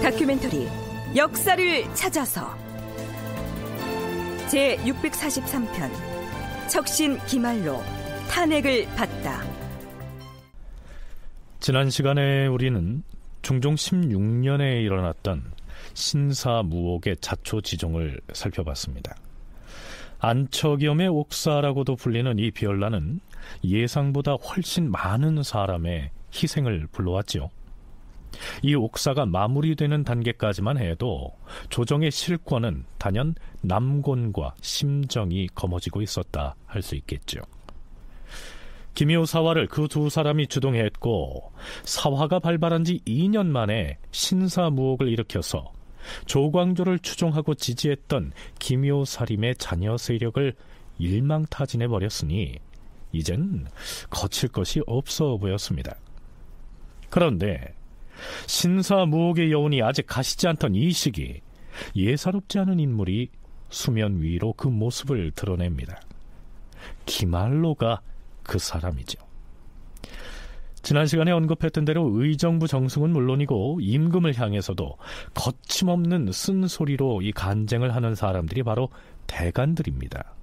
다큐멘터리 역사를 찾아서 제643편 척신 기말로 탄핵을 받다. 지난 시간에 우리는 중종 16년에 일어났던 신사무옥의 자초지종을 살펴봤습니다. 안척염의 옥사라고도 불리는 이 비열란은 예상보다 훨씬 많은 사람의 희생을 불러왔지요. 이 옥사가 마무리되는 단계까지만 해도 조정의 실권은 단연 남곤과 심정이 거머쥐고 있었다 할 수 있겠죠. 김효 사화를 그 두 사람이 주동했고, 사화가 발발한 지 2년 만에 신사무옥을 일으켜서 조광조를 추종하고 지지했던 김효 사림의 자녀 세력을 일망타진해버렸으니 이젠 거칠 것이 없어 보였습니다. 그런데 신사무옥의 여운이 아직 가시지 않던 이 시기, 예사롭지 않은 인물이 수면 위로 그 모습을 드러냅니다. 기말로가 그 사람이죠. 지난 시간에 언급했던 대로 의정부 정승은 물론이고 임금을 향해서도 거침없는 쓴소리로 이 간쟁을 하는 사람들이 바로 대간들입니다.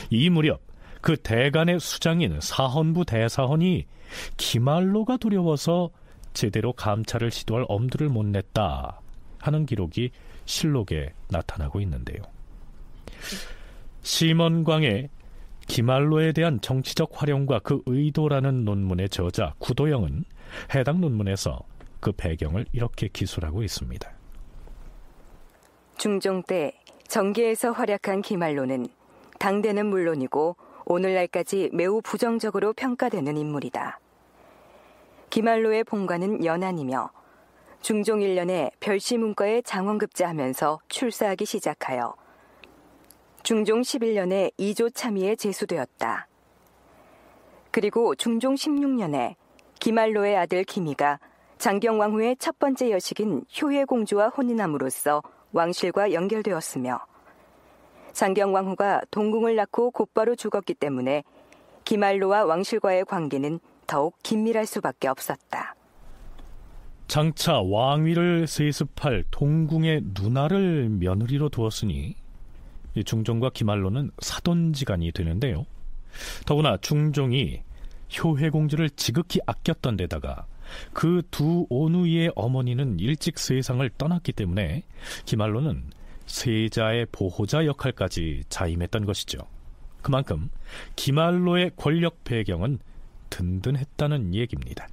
이 무렵 그 대간의 수장인 사헌부 대사헌이 기말로가 두려워서 제대로 감찰을 시도할 엄두를 못 냈다 하는 기록이 실록에 나타나고 있는데요. 심원광의 기말로에 대한 정치적 활용과 그 의도라는 논문의 저자 구도영은 해당 논문에서 그 배경을 이렇게 기술하고 있습니다. 중종 때 정계에서 활약한 기말로는 당대는 물론이고 오늘날까지 매우 부정적으로 평가되는 인물이다. 기말로의 본관은 연안이며 중종 1년에 별시문과에 장원급제하면서 출사하기 시작하여 중종 11년에 2조 참의에 제수되었다. 그리고 중종 16년에 기말로의 아들 기미가 장경왕후의 첫 번째 여식인 효혜공주와 혼인함으로써 왕실과 연결되었으며, 장경왕후가 동궁을 낳고 곧바로 죽었기 때문에 기말로와 왕실과의 관계는 더욱 긴밀할 수밖에 없었다. 장차 왕위를 세습할 동궁의 누나를 며느리로 두었으니 중종과 기말로는 사돈지간이 되는데요. 더구나 중종이 효혜공주를 지극히 아꼈던 데다가 그 두 오누이의 어머니는 일찍 세상을 떠났기 때문에 기말로는 세자의 보호자 역할까지 자임했던 것이죠. 그만큼 기말로의 권력 배경은 든든했다는 얘기입니다.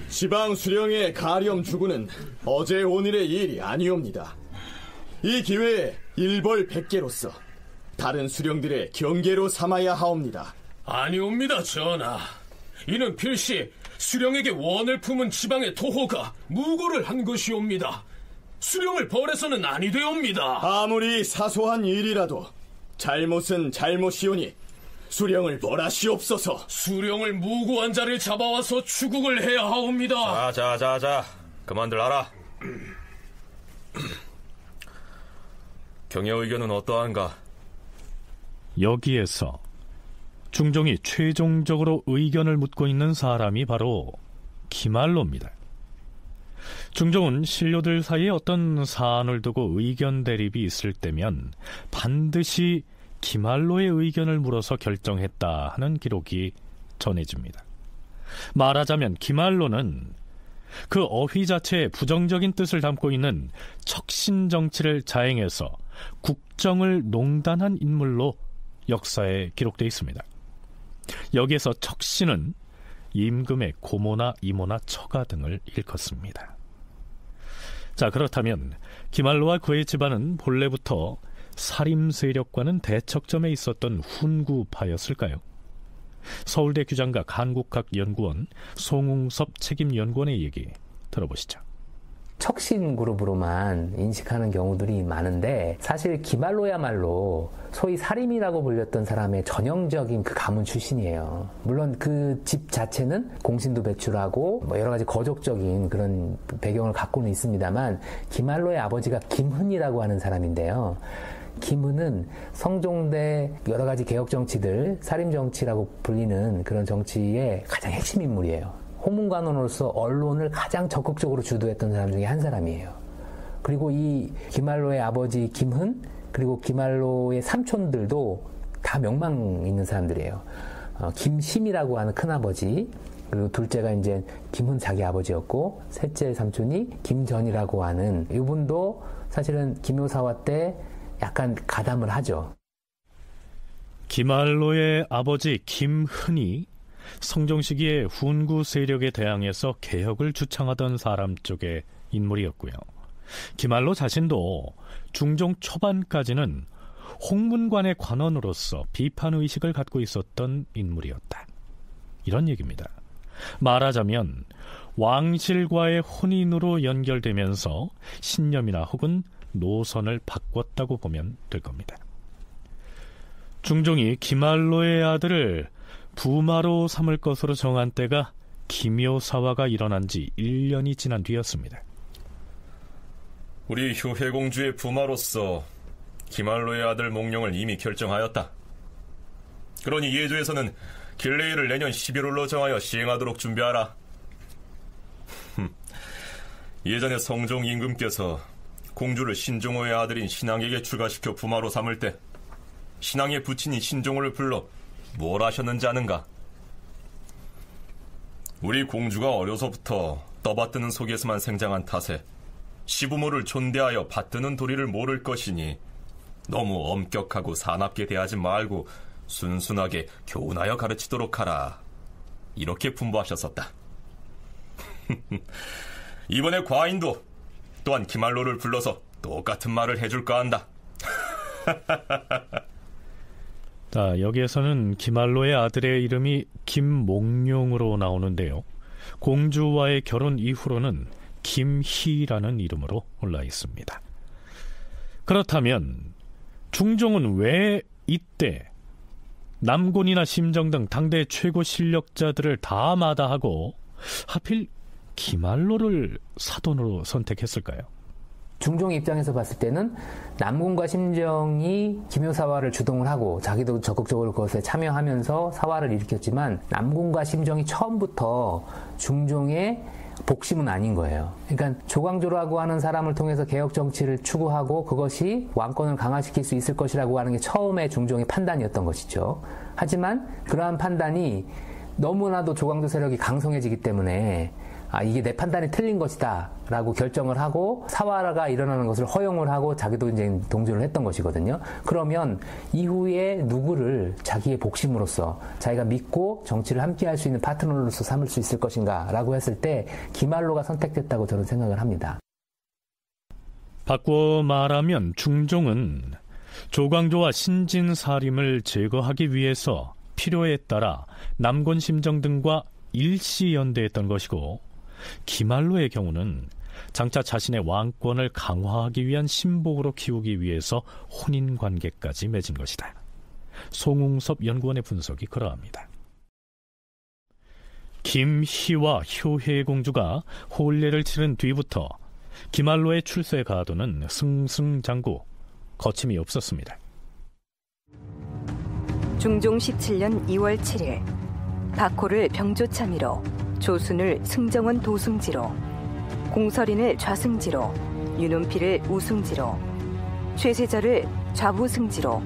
지방 수령의 가렴 주군은 어제 오늘의 일이 아니옵니다. 이 기회에 일벌 100개로서 다른 수령들의 경계로 삼아야 하옵니다. 아니옵니다, 전하. 이는 필시 수령에게 원을 품은 지방의 토호가 무고를 한 것이옵니다. 수령을 벌해서는 아니 되옵니다. 아무리 사소한 일이라도 잘못은 잘못이오니 수령을 벌하시옵소서. 수령을 무고한 자를 잡아와서 추국을 해야 하옵니다. 자, 그만들 하라. 경의 의견은 어떠한가? 여기에서 중종이 최종적으로 의견을 묻고 있는 사람이 바로 기말로입니다. 중종은 신료들 사이에 어떤 사안을 두고 의견 대립이 있을 때면 반드시 기말로의 의견을 물어서 결정했다 하는 기록이 전해집니다. 말하자면 기말로는 그 어휘 자체에 부정적인 뜻을 담고 있는 척신 정치를 자행해서 국정을 농단한 인물로 역사에 기록되어 있습니다. 여기에서 척신은 임금의 고모나 이모나 처가 등을 일컫습니다. 자, 그렇다면 기말로와 그의 집안은 본래부터 사림 세력과는 대척점에 있었던 훈구파였을까요? 서울대 규장각 한국학연구원 송웅섭 책임연구원의 얘기 들어보시죠. 척신 그룹으로만 인식하는 경우들이 많은데, 사실 기말로야말로 소위 사림이라고 불렸던 사람의 전형적인 그 가문 출신이에요. 물론 그 집 자체는 공신도 배출하고 뭐 여러 가지 거족적인 그런 배경을 갖고는 있습니다만, 기말로의 아버지가 김흔이라고 하는 사람인데요. 김은은 성종대 여러 가지 개혁 정치들, 살인 정치라고 불리는 그런 정치의 가장 핵심 인물이에요. 홍문관원으로서 언론을 가장 적극적으로 주도했던 사람 중에 한 사람이에요. 그리고 이 김알로의 아버지 김흔, 그리고 김알로의 삼촌들도 다 명망 있는 사람들이에요. 김심이라고 하는 큰아버지, 그리고 둘째가 이제 김흔 자기 아버지였고, 셋째 삼촌이 김전이라고 하는, 이분도 사실은 김효사화 때 약간 가담을 하죠. 김알로의 아버지 김흔이 성종 시기에 훈구 세력에 대항해서 개혁을 주창하던 사람 쪽의 인물이었고요. 김알로 자신도 중종 초반까지는 홍문관의 관원으로서 비판의식을 갖고 있었던 인물이었다. 이런 얘기입니다. 말하자면 왕실과의 혼인으로 연결되면서 신념이나 혹은 노선을 바꿨다고 보면 될 겁니다. 중종이 김알로의 아들을 부마로 삼을 것으로 정한 때가 김효사화가 일어난 지 1년이 지난 뒤였습니다. 우리 효혜공주의 부마로서 김알로의 아들 몽룡을 이미 결정하였다. 그러니 예조에서는 길레이를 내년 11월로 정하여 시행하도록 준비하라. 예전에 성종 임금께서 공주를 신종호의 아들인 신앙에게 출가시켜 부마로 삼을 때 신앙의 부친인 신종호를 불러 뭘 하셨는지 아는가? 우리 공주가 어려서부터 떠받드는 속에서만 생장한 탓에 시부모를 존대하여 받드는 도리를 모를 것이니 너무 엄격하고 사납게 대하지 말고 순순하게 교훈하여 가르치도록 하라. 이렇게 분부하셨었다. 이번에 과인도 또한 김알로를 불러서 똑같은 말을 해줄까 한다. 자, 여기에서는 김알로의 아들의 이름이 김몽룡으로 나오는데요. 공주와의 결혼 이후로는 김희라는 이름으로 올라 있습니다. 그렇다면 중종은 왜 이때 남곤이나 심정 등 당대 최고 실력자들을 다 마다하고 하필 김알로를 사돈으로 선택했을까요? 중종 입장에서 봤을 때는 남궁과 심정이 김효사화를 주동을 하고 자기도 적극적으로 그것에 참여하면서 사화를 일으켰지만 남궁과 심정이 처음부터 중종의 복심은 아닌 거예요. 그러니까 조광조라고 하는 사람을 통해서 개혁 정치를 추구하고 그것이 왕권을 강화시킬 수 있을 것이라고 하는 게 처음에 중종의 판단이었던 것이죠. 하지만 그러한 판단이 너무나도 조광조 세력이 강성해지기 때문에 이게 내 판단이 틀린 것이다 라고 결정을 하고 사화가 일어나는 것을 허용을 하고 자기도 이제 동조를 했던 것이거든요. 그러면 이후에 누구를 자기의 복심으로서 자기가 믿고 정치를 함께 할 수 있는 파트너로서 삼을 수 있을 것인가 라고 했을 때 김알로가 선택됐다고 저는 생각을 합니다. 바꿔 말하면 중종은 조광조와 신진사림을 제거하기 위해서 필요에 따라 남곤 심정 등과 일시연대했던 것이고, 김알로의 경우는 장차 자신의 왕권을 강화하기 위한 신복으로 키우기 위해서 혼인관계까지 맺은 것이다. 송웅섭 연구원의 분석이 그러합니다. 김희와 효혜공주가 혼례를 치른 뒤부터 김알로의 출세 가도는 승승장구, 거침이 없었습니다. 중종 17년 2월 7일 박호를 병조참의로, 조순을 승정원 도승지로, 공설인을 좌승지로, 윤은필을 우승지로, 최세절을 좌부승지로,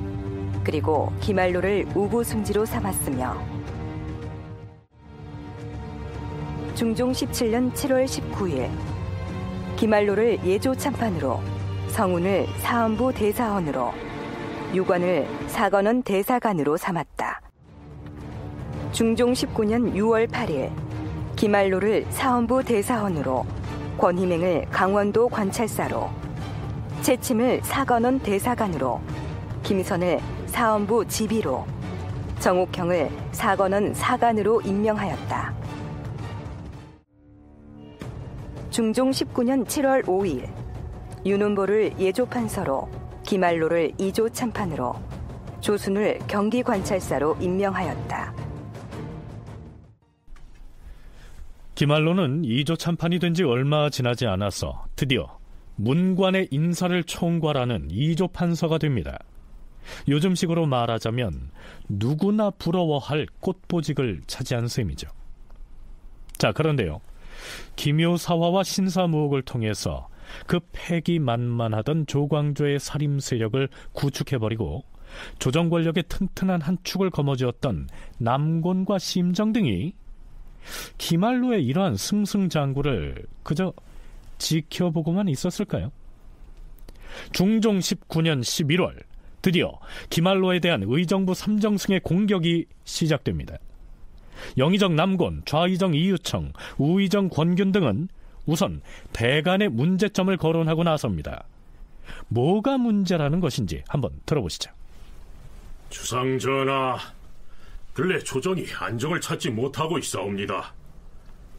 그리고 김알로를 우부승지로 삼았으며, 중종 17년 7월 19일 김알로를 예조참판으로, 성운을 사헌부 대사헌으로, 유관을 사관원 대사관으로 삼았다. 중종 19년 6월 8일 김알로를 사헌부 대사헌으로, 권희맹을 강원도 관찰사로, 채침을 사관원 대사관으로, 김선을 사헌부 지비로, 정옥형을 사관원 사관으로 임명하였다. 중종 19년 7월 5일 윤은보를 예조판서로, 김알로를 이조참판으로, 조순을 경기관찰사로 임명하였다. 김알로는 2조 참판이 된 지 얼마 지나지 않아서 드디어 문관의 인사를 총괄하는 이조판서가 됩니다. 요즘식으로 말하자면 누구나 부러워할 꽃보직을 차지한 셈이죠. 자, 그런데요, 기묘사화와 신사무옥을 통해서 그 패기만만하던 조광조의 살림 세력을 구축해버리고 조정 권력의 튼튼한 한 축을 거머쥐었던 남곤과 심정 등이 기말로의 이러한 승승장구를 그저 지켜보고만 있었을까요? 중종 19년 11월 드디어 기말로에 대한 의정부 삼정승의 공격이 시작됩니다. 영의정 남곤, 좌의정 이유청, 우의정 권균 등은 우선 대간의 문제점을 거론하고 나섭니다. 뭐가 문제라는 것인지 한번 들어보시죠. 주상전하, 근래 조정이 안정을 찾지 못하고 있사옵니다.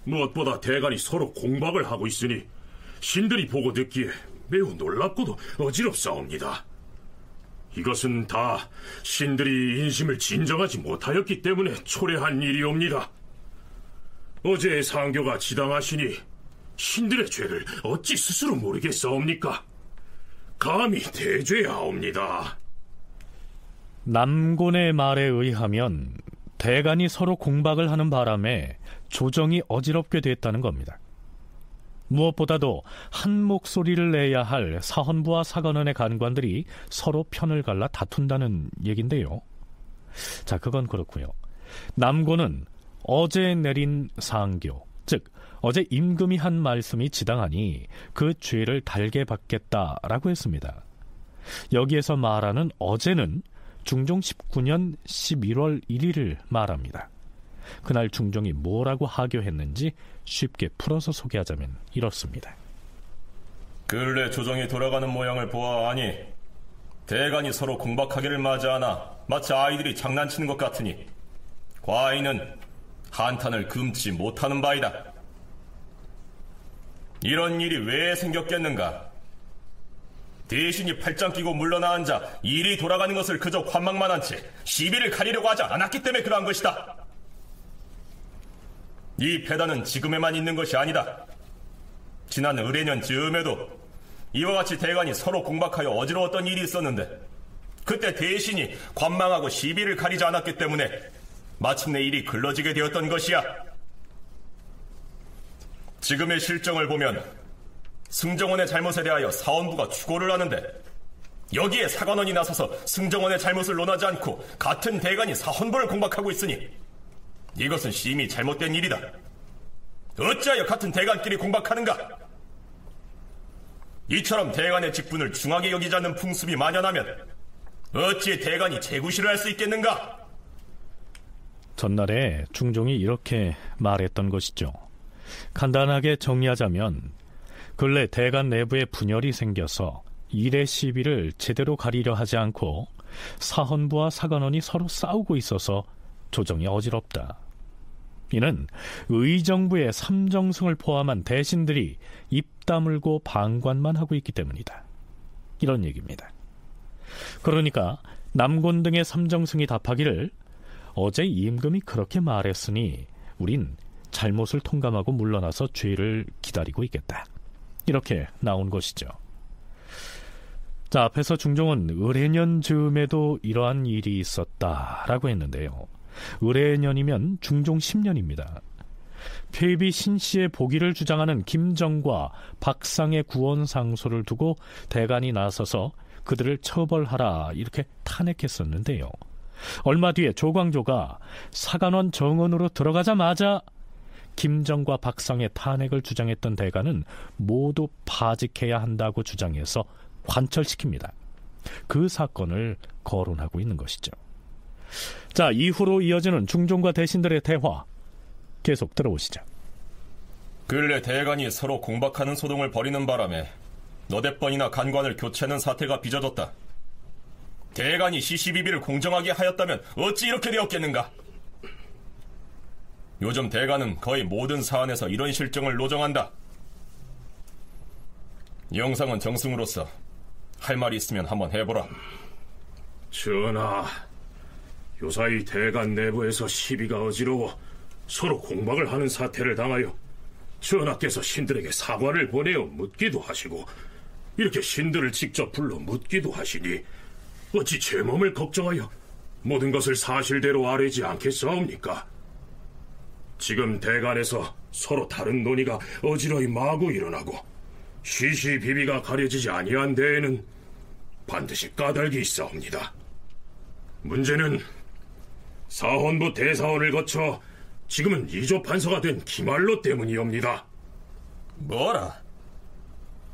무엇보다 대간이 서로 공박을 하고 있으니 신들이 보고 듣기에 매우 놀랍고도 어지럽사옵니다. 이것은 다 신들이 인심을 진정하지 못하였기 때문에 초래한 일이옵니다. 어제의 상교가 지당하시니 신들의 죄를 어찌 스스로 모르겠사옵니까? 감히 대죄하옵니다. 남곤의 말에 의하면 대간이 서로 공박을 하는 바람에 조정이 어지럽게 됐다는 겁니다. 무엇보다도 한 목소리를 내야 할 사헌부와 사관원의 간관들이 서로 편을 갈라 다툰다는 얘긴데요. 자, 그건 그렇고요. 남곤은 어제 내린 상교, 즉 어제 임금이 한 말씀이 지당하니 그 죄를 달게 받겠다라고 했습니다. 여기에서 말하는 어제는 중종 19년 11월 1일을 말합니다. 그날 중종이 뭐라고 하교했는지 쉽게 풀어서 소개하자면 이렇습니다. 근래 조정이 돌아가는 모양을 보아하니 대간이 서로 공박하기를 맞이하나 마치 아이들이 장난치는 것 같으니 과인은 한탄을 금치 못하는 바이다. 이런 일이 왜 생겼겠는가? 대신이 팔짱 끼고 물러나 앉아 일이 돌아가는 것을 그저 관망만 한 채 시비를 가리려고 하지 않았기 때문에 그러한 것이다. 이 패단은 지금에만 있는 것이 아니다. 지난 을해년 즈음에도 이와 같이 대간이 서로 공박하여 어지러웠던 일이 있었는데 그때 대신이 관망하고 시비를 가리지 않았기 때문에 마침내 일이 글러지게 되었던 것이야. 지금의 실정을 보면 승정원의 잘못에 대하여 사헌부가 추고를 하는데 여기에 사관원이 나서서 승정원의 잘못을 논하지 않고 같은 대간이 사헌부를 공박하고 있으니 이것은 심히 잘못된 일이다. 어찌하여 같은 대간끼리 공박하는가? 이처럼 대간의 직분을 중하게 여기지 않는 풍습이 만연하면 어찌 대간이 제구시를 할 수 있겠는가? 전날에 중종이 이렇게 말했던 것이죠. 간단하게 정리하자면 근래 대간 내부에 분열이 생겨서 일의 시비를 제대로 가리려 하지 않고 사헌부와 사관원이 서로 싸우고 있어서 조정이 어지럽다. 이는 의정부의 삼정승을 포함한 대신들이 입 다물고 방관만 하고 있기 때문이다. 이런 얘기입니다. 그러니까 남곤 등의 삼정승이 답하기를 어제 임금이 그렇게 말했으니 우린 잘못을 통감하고 물러나서 죄를 기다리고 있겠다. 이렇게 나온 것이죠. 자, 앞에서 중종은 을해년 즈음에도 이러한 일이 있었다라고 했는데요. 을해년이면 중종 10년입니다. 폐비 신씨의 복위를 주장하는 김정과 박상의 구원 상소를 두고 대간이 나서서 그들을 처벌하라 이렇게 탄핵했었는데요. 얼마 뒤에 조광조가 사관원 정원으로 들어가자마자 김정과 박상의 탄핵을 주장했던 대간은 모두 파직해야 한다고 주장해서 관철시킵니다. 그 사건을 거론하고 있는 것이죠. 자, 이후로 이어지는 중종과 대신들의 대화 계속 들어보시죠. 근래 대간이 서로 공박하는 소동을 벌이는 바람에 너댓 번이나 간관을 교체하는 사태가 빚어졌다. 대간이 시시비비를 공정하게 하였다면 어찌 이렇게 되었겠는가? 요즘 대간은 거의 모든 사안에서 이런 실정을 노정한다. 영상은 정승으로서 할 말이 있으면 한번 해보라. 전하, 요사이 대간 내부에서 시비가 어지러워 서로 공박을 하는 사태를 당하여 전하께서 신들에게 사과를 보내어 묻기도 하시고 이렇게 신들을 직접 불러 묻기도 하시니 어찌 제 몸을 걱정하여 모든 것을 사실대로 아뢰지 않겠사옵니까? 지금 대간에서 서로 다른 논의가 어지러이 마구 일어나고 시시비비가 가려지지 아니한 데에는 반드시 까닭이 있사옵니다. 문제는 사헌부 대사원을 거쳐 지금은 이조판서가 된 기말로 때문이옵니다. 뭐라?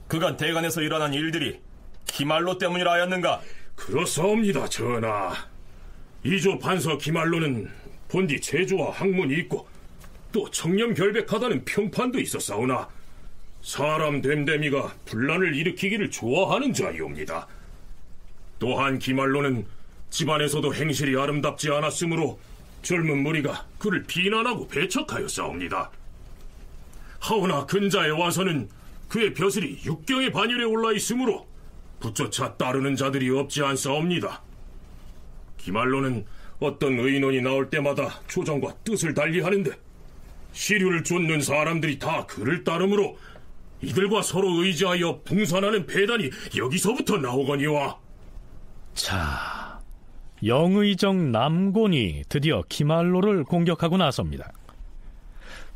그간 대간에서 일어난 일들이 기말로 때문이라 하였는가? 그렇사옵니다, 전하. 이조판서 기말로는 본디 체조와 학문이 있고 또 청렴결백하다는 평판도 있었사오나 사람 됨됨이가 분란을 일으키기를 좋아하는 자이옵니다. 또한 기말로는 집안에서도 행실이 아름답지 않았으므로 젊은 무리가 그를 비난하고 배척하였사옵니다. 하오나 근자에 와서는 그의 벼슬이 육경의 반열에 올라 있으므로 붙조차 따르는 자들이 없지 않사옵니다. 기말로는 어떤 의논이 나올 때마다 조정과 뜻을 달리하는데 시류를 쫓는 사람들이 다 그를 따르므로 이들과 서로 의지하여 붕산하는 배단이 여기서부터 나오거니와. 자, 영의정 남곤이 드디어 기말로를 공격하고 나섭니다.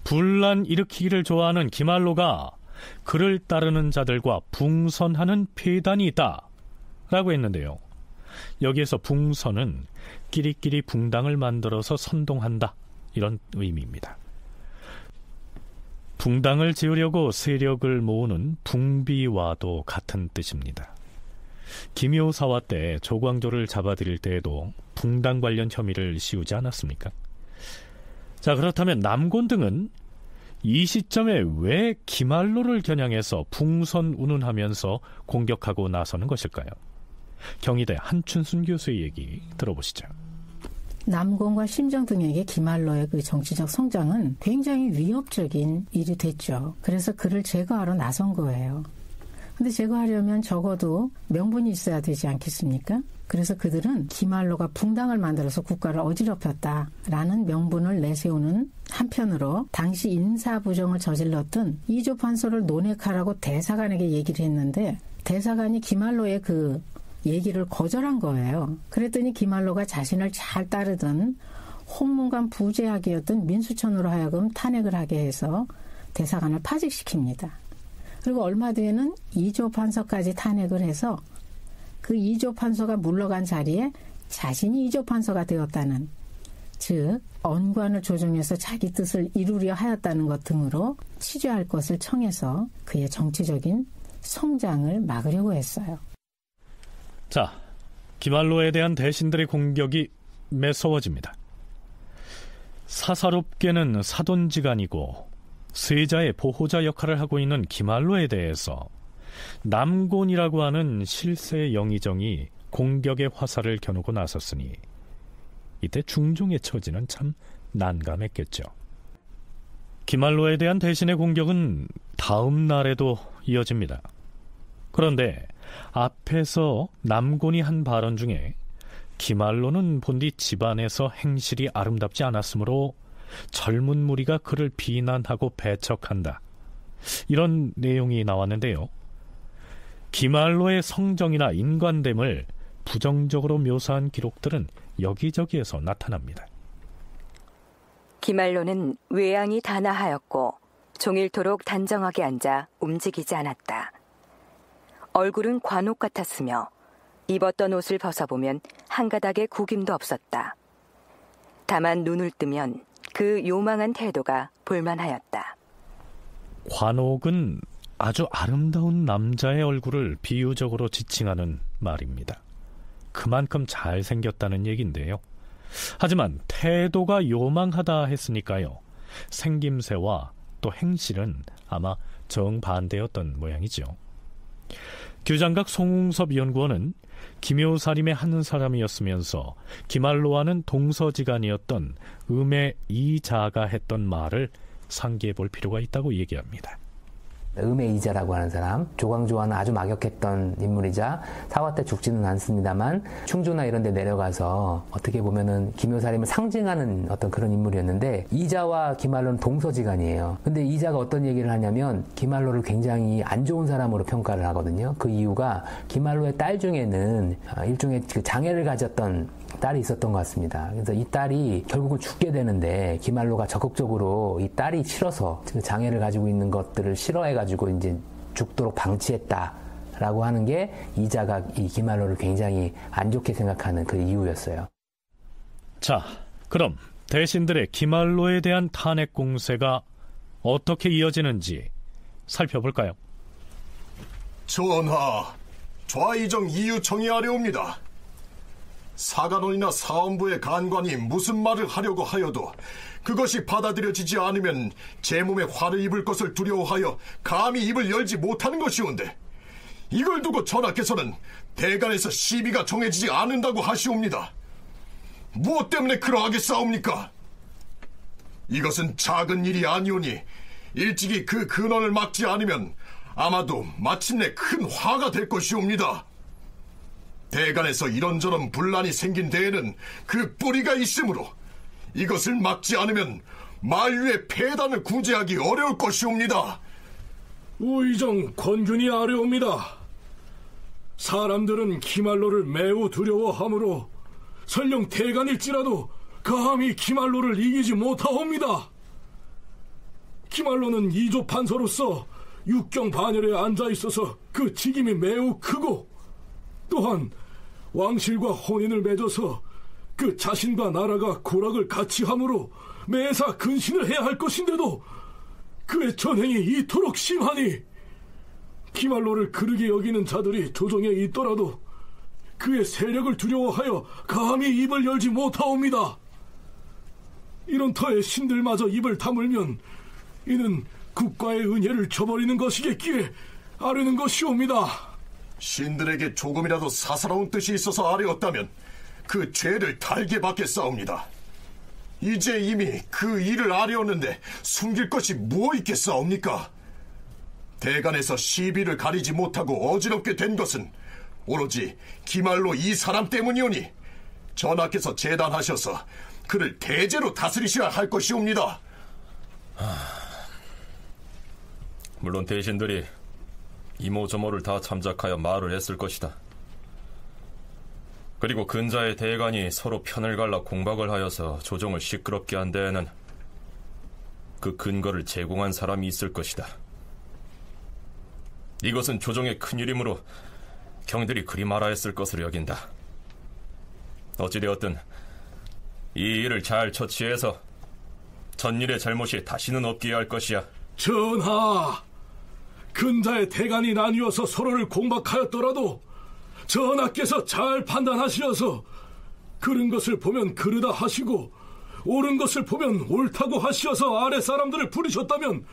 분란 일으키기를 좋아하는 기말로가 그를 따르는 자들과 붕선하는 폐단이 있다 라고 했는데요. 여기에서 붕선은 끼리끼리 붕당을 만들어서 선동한다, 이런 의미입니다. 붕당을 지으려고 세력을 모으는 붕비와도 같은 뜻입니다. 김효사화 때 조광조를 잡아들일 때에도 붕당 관련 혐의를 씌우지 않았습니까? 자, 그렇다면 남곤 등은 이 시점에 왜 기말로를 겨냥해서 붕선 운운하면서 공격하고 나서는 것일까요? 경희대 한춘순 교수의 얘기 들어보시죠. 남곤과 심정 등에게 기말로의 그 정치적 성장은 굉장히 위협적인 일이 됐죠. 그래서 그를 제거하러 나선 거예요. 근데 제거하려면 적어도 명분이 있어야 되지 않겠습니까? 그래서 그들은 기말로가 붕당을 만들어서 국가를 어지럽혔다라는 명분을 내세우는 한편으로 당시 인사부정을 저질렀던 이조판서를 논핵하라고 대사관에게 얘기를 했는데 대사관이 기말로의 그 얘기를 거절한 거예요. 그랬더니 기말로가 자신을 잘 따르던 홍문관 부재학이었던 민수천으로 하여금 탄핵을 하게 해서 대사관을 파직시킵니다. 그리고 얼마 뒤에는 이조판서까지 탄핵을 해서 그 이조판서가 물러간 자리에 자신이 이조판서가 되었다는, 즉 언관을 조정해서 자기 뜻을 이루려 하였다는 것 등으로 치죄할 것을 청해서 그의 정치적인 성장을 막으려고 했어요. 자, 기말로에 대한 대신들의 공격이 매서워집니다. 사사롭게는 사돈지간이고 세자의 보호자 역할을 하고 있는 기말로에 대해서 남곤이라고 하는 실세 영의정이 공격의 화살을 겨누고 나섰으니 이때 중종의 처지는 참 난감했겠죠. 기말로에 대한 대신의 공격은 다음 날에도 이어집니다. 그런데 앞에서 남곤이 한 발언 중에 기말로는 본디 집안에서 행실이 아름답지 않았으므로 젊은 무리가 그를 비난하고 배척한다, 이런 내용이 나왔는데요. 기말로의 성정이나 인간됨을 부정적으로 묘사한 기록들은 여기저기에서 나타납니다. 기말로는 외양이 단아하였고 종일토록 단정하게 앉아 움직이지 않았다. 얼굴은 관옥 같았으며 입었던 옷을 벗어보면 한 가닥의 구김도 없었다. 다만 눈을 뜨면 그 요망한 태도가 볼만하였다. 관옥은 아주 아름다운 남자의 얼굴을 비유적으로 지칭하는 말입니다. 그만큼 잘생겼다는 얘기인데요. 하지만 태도가 요망하다 했으니까요, 생김새와 또 행실은 아마 정반대였던 모양이죠. 규장각 송웅섭 연구원은 김효사림의 한 사람이었으면서 기말로와는 동서지간이었던 음의 이자가 했던 말을 상기해 볼 필요가 있다고 얘기합니다. 음의 이자라고 하는 사람, 조광조와는 아주 막역했던 인물이자 사화 때 죽지는 않습니다만 충주나 이런 데 내려가서 어떻게 보면은 김효사림을 상징하는 어떤 그런 인물이었는데, 이자와 기말로는 동서지간이에요. 근데 이자가 어떤 얘기를 하냐면 기말로를 굉장히 안 좋은 사람으로 평가를 하거든요. 그 이유가 기말로의 딸 중에는 일종의 그 장애를 가졌던 딸이 있었던 것 같습니다. 그래서 이 딸이 결국은 죽게 되는데 기말로가 적극적으로 이 딸이 싫어서 그 장애를 가지고 있는 것들을 싫어해가지고 이제 죽도록 방치했다라고 하는 게 이자가 이 기말로를 굉장히 안 좋게 생각하는 그 이유였어요. 자, 그럼 대신들의 기말로에 대한 탄핵 공세가 어떻게 이어지는지 살펴볼까요? 전하, 좌의정 이유청이하려옵니다. 사간원이나 사헌부의 간관이 무슨 말을 하려고 하여도 그것이 받아들여지지 않으면 제 몸에 화를 입을 것을 두려워하여 감히 입을 열지 못하는 것이온데, 이걸 두고 전하께서는 대간에서 시비가 정해지지 않는다고 하시옵니다. 무엇 때문에 그러하겠사옵니까? 이것은 작은 일이 아니오니 일찍이 그 근원을 막지 않으면 아마도 마침내 큰 화가 될 것이옵니다. 대간에서 이런저런 분란이 생긴 데에는 그 뿌리가 있으므로 이것을 막지 않으면 만류의 폐단을 구제하기 어려울 것이옵니다. 우의정 권균이 아뢰옵니다. 사람들은 기말로를 매우 두려워하므로 설령 대간일지라도 감히 기말로를 이기지 못하옵니다. 기말로는 이조 판서로서 육경 반열에 앉아있어서 그 직임이 매우 크고, 또한 왕실과 혼인을 맺어서 그 자신과 나라가 고락을 같이 함으로 매사 근신을 해야 할 것인데도 그의 전행이 이토록 심하니 기말로를 그르게 여기는 자들이 조정에 있더라도 그의 세력을 두려워하여 감히 입을 열지 못하옵니다. 이런 터에 신들마저 입을 다물면 이는 국가의 은혜를 저버리는 것이겠기에 아뢰는 것이옵니다. 신들에게 조금이라도 사사로운 뜻이 있어서 아뢰었다면 그 죄를 달게 받겠사옵니다. 이제 이미 그 일을 아뢰었는데 숨길 것이 뭐 있겠사옵니까? 대간에서 시비를 가리지 못하고 어지럽게 된 것은 오로지 기말로 이 사람 때문이오니 전하께서 재단하셔서 그를 대제로 다스리셔야 할 것이옵니다. 물론 대신들이 이모저모를 다 참작하여 말을 했을 것이다. 그리고 근자의 대간이 서로 편을 갈라 공박을 하여서 조정을 시끄럽게 한 데에는 그 근거를 제공한 사람이 있을 것이다. 이것은 조정의 큰일이므로 경들이 그리 말아 했을 것으로 여긴다. 어찌되었든 이 일을 잘 처치해서 전일의 잘못이 다시는 없게 할 것이야. 전하, 근자의 대간이 나뉘어서 서로를 공박하였더라도 전하께서 잘 판단하시어서 그른 것을 보면 그르다 하시고 옳은 것을 보면 옳다고 하시어서 아래 사람들을 부리셨다면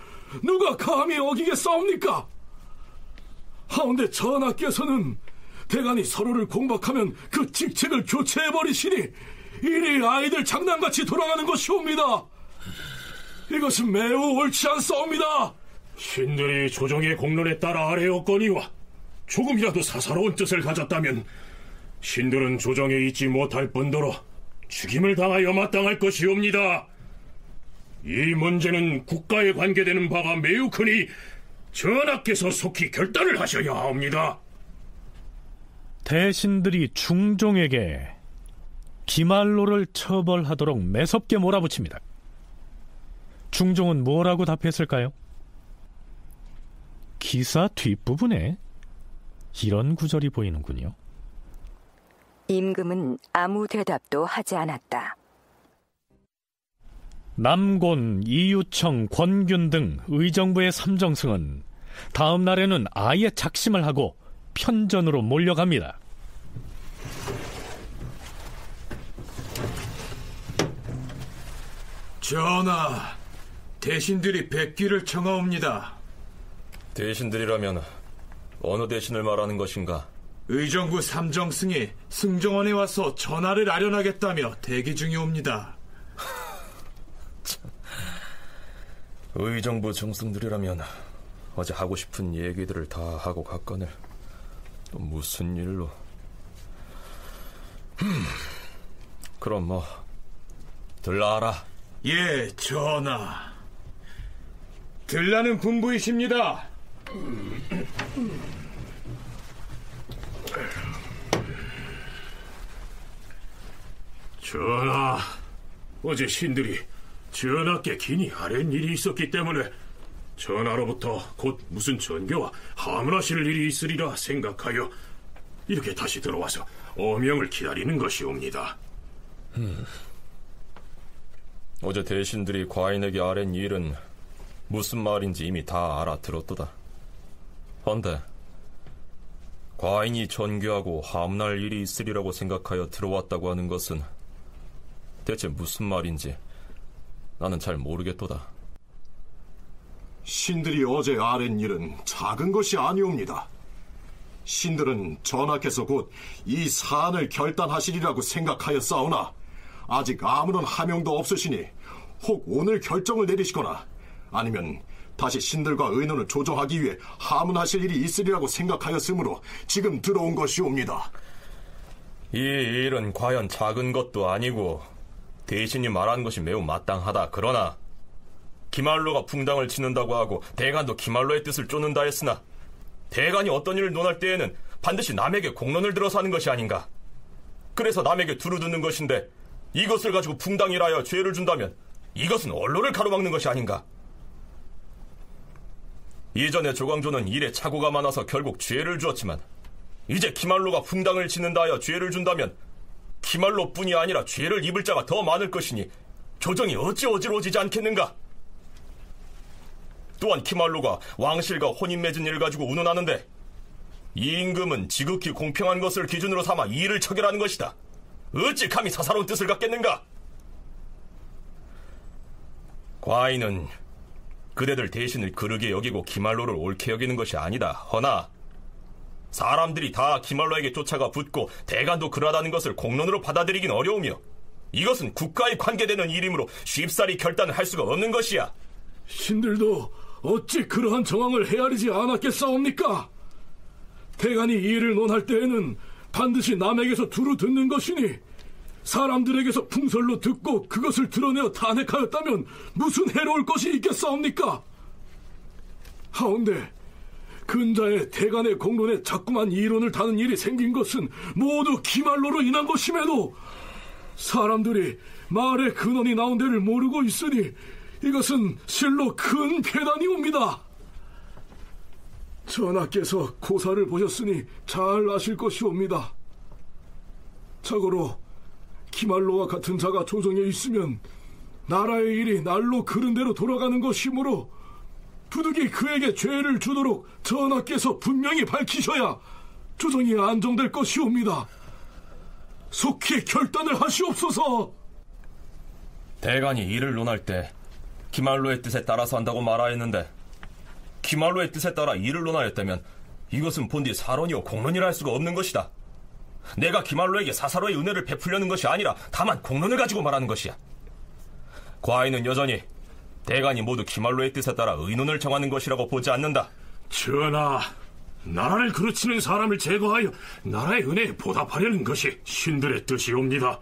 누가 감히 어기겠사옵니까? 하운데 전하께서는 대간이 서로를 공박하면 그 직책을 교체해버리시니 일이 아이들 장난같이 돌아가는 것이옵니다. 이것은 매우 옳지 않사옵니다. 신들이 조정의 공론에 따라 아뢰었거니와 조금이라도 사사로운 뜻을 가졌다면 신들은 조정에 있지 못할 뿐더러 죽임을 당하여 마땅할 것이옵니다. 이 문제는 국가에 관계되는 바가 매우 크니 전하께서 속히 결단을 하셔야 합니다. 대신들이 중종에게 기말로를 처벌하도록 매섭게 몰아붙입니다. 중종은 뭐라고 답했을까요? 기사 뒷부분에 이런 구절이 보이는군요. 임금은 아무 대답도 하지 않았다. 남곤, 이유청, 권균 등 의정부의 삼정승은 다음 날에는 아예 작심을 하고 편전으로 몰려갑니다. 전하, 대신들이 뵙기를 청하옵니다. 대신들이라면 어느 대신을 말하는 것인가? 의정부 삼정승이 승정원에 와서 전하를 아련하겠다며 대기 중이옵니다. 의정부 정승들이라면 어제 하고 싶은 얘기들을 다 하고 갔거늘 또 무슨 일로? 그럼 뭐 들라하라. 예, 전하. 들라는 분부이십니다. 전하, 어제 신들이 전하께 긴히 아랜 일이 있었기 때문에 전하로부터 곧 무슨 전교와 하문하실 일이 있으리라 생각하여 이렇게 다시 들어와서 어명을 기다리는 것이옵니다. 어제 대신들이 과인에게 아랜 일은 무슨 말인지 이미 다 알아들었도다. 헌데 과인이 전교하고 하문할 일이 있으리라고 생각하여 들어왔다고 하는 것은 대체 무슨 말인지 나는 잘 모르겠도다. 신들이 어제 아랜 일은 작은 것이 아니옵니다. 신들은 전하께서 곧 이 사안을 결단하시리라고 생각하였사오나 아직 아무런 하명도 없으시니 혹 오늘 결정을 내리시거나 아니면 다시 신들과 의논을 조정하기 위해 하문하실 일이 있으리라고 생각하였으므로 지금 들어온 것이옵니다. 이 일은 과연 작은 것도 아니고 대신이 말한 것이 매우 마땅하다. 그러나 기말로가 붕당을 치는다고 하고 대간도 기말로의 뜻을 쫓는다 했으나 대간이 어떤 일을 논할 때에는 반드시 남에게 공론을 들어서 하는 것이 아닌가. 그래서 남에게 두루두는 것인데 이것을 가지고 붕당이라여 죄를 준다면 이것은 언론을 가로막는 것이 아닌가. 이전에 조광조는 일에 착오가 많아서 결국 죄를 주었지만 이제 기말로가 붕당을 치는다 하여 죄를 준다면 기말로뿐이 아니라 죄를 입을 자가 더 많을 것이니 조정이 어찌 어지러워지지 않겠는가. 또한 기말로가 왕실과 혼인 맺은 일을 가지고 운운하는데 이 임금은 지극히 공평한 것을 기준으로 삼아 이 일을 처결하는 것이다. 어찌 감히 사사로운 뜻을 갖겠는가. 과인은 그대들 대신을 그르게 여기고 기말로를 옳게 여기는 것이 아니다. 허나 사람들이 다 기말로에게 쫓아가 붙고 대간도 그러하다는 것을 공론으로 받아들이긴 어려우며 이것은 국가에 관계되는 일이므로 쉽사리 결단을 할 수가 없는 것이야. 신들도 어찌 그러한 정황을 헤아리지 않았겠사옵니까? 대간이 이 일을 논할 때에는 반드시 남에게서 두루 듣는 것이니 사람들에게서 풍설로 듣고 그것을 드러내어 탄핵하였다면 무슨 해로울 것이 있겠사옵니까? 하온데 근자의 대간의 공론에 자꾸만 이론을 다는 일이 생긴 것은 모두 기말로로 인한 것임에도 사람들이 말의 근원이 나온 데를 모르고 있으니 이것은 실로 큰 괴단이옵니다. 전하께서 고사를 보셨으니 잘 아실 것이옵니다. 참고로 기말로와 같은 자가 조정에 있으면 나라의 일이 날로 그른 대로 돌아가는 것이므로 부득이 그에게 죄를 주도록 전하께서 분명히 밝히셔야 조정이 안정될 것이옵니다. 속히 결단을 하시옵소서. 대간이 이를 논할 때 기말로의 뜻에 따라서 한다고 말하였는데 기말로의 뜻에 따라 이를 논하였다면 이것은 본디 사론이요 공론이라 할 수가 없는 것이다. 내가 기말로에게 사사로의 은혜를 베풀려는 것이 아니라 다만 공론을 가지고 말하는 것이야. 과인은 여전히 대간이 모두 기말로의 뜻에 따라 의논을 정하는 것이라고 보지 않는다. 전하, 나라를 그르치는 사람을 제거하여 나라의 은혜에 보답하려는 것이 신들의 뜻이옵니다.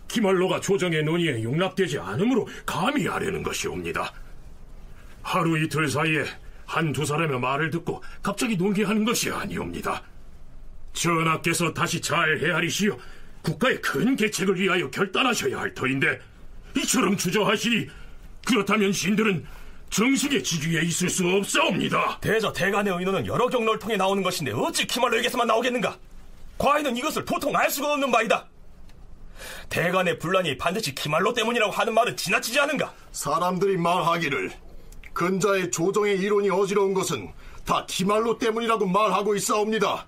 기말로가 조정의 논의에 용납되지 않으므로 감히 하려는 것이옵니다. 하루 이틀 사이에 한두 사람의 말을 듣고 갑자기 논의하는 것이 아니옵니다. 전하께서 다시 잘 헤아리시어 국가의 큰 계책을 위하여 결단하셔야 할 터인데 이처럼 주저하시니 그렇다면 신들은 정식의 지위에 있을 수 없사옵니다. 대간의 의논은 여러 경로를 통해 나오는 것인데 어찌 기말로에게서만 나오겠는가. 과인은 이것을 도통 알 수가 없는 바이다. 대간의 분란이 반드시 기말로 때문이라고 하는 말은 지나치지 않은가. 사람들이 말하기를 근자의 조정의 이론이 어지러운 것은 다 기말로 때문이라고 말하고 있사옵니다.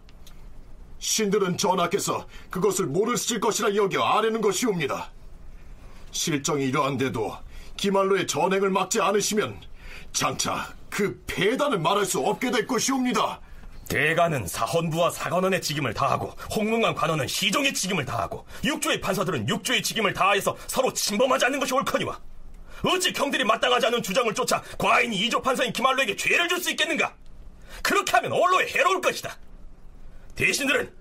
신들은 전하께서 그것을 모르실 것이라 여겨 아뢰는 것이옵니다. 실정이 이러한데도 기말로의 전행을 막지 않으시면 장차 그 폐단을 말할 수 없게 될 것이옵니다. 대간은 사헌부와 사관원의 직임을 다하고 홍문관 관원은 시종의 직임을 다하고 육조의 판사들은 육조의 직임을 다하여서 서로 침범하지 않는 것이 옳거니와 어찌 경들이 마땅하지 않은 주장을 쫓아 과인이 이조 판사인 기말로에게 죄를 줄 수 있겠는가? 그렇게 하면 언로에 해로울 것이다. 대신들은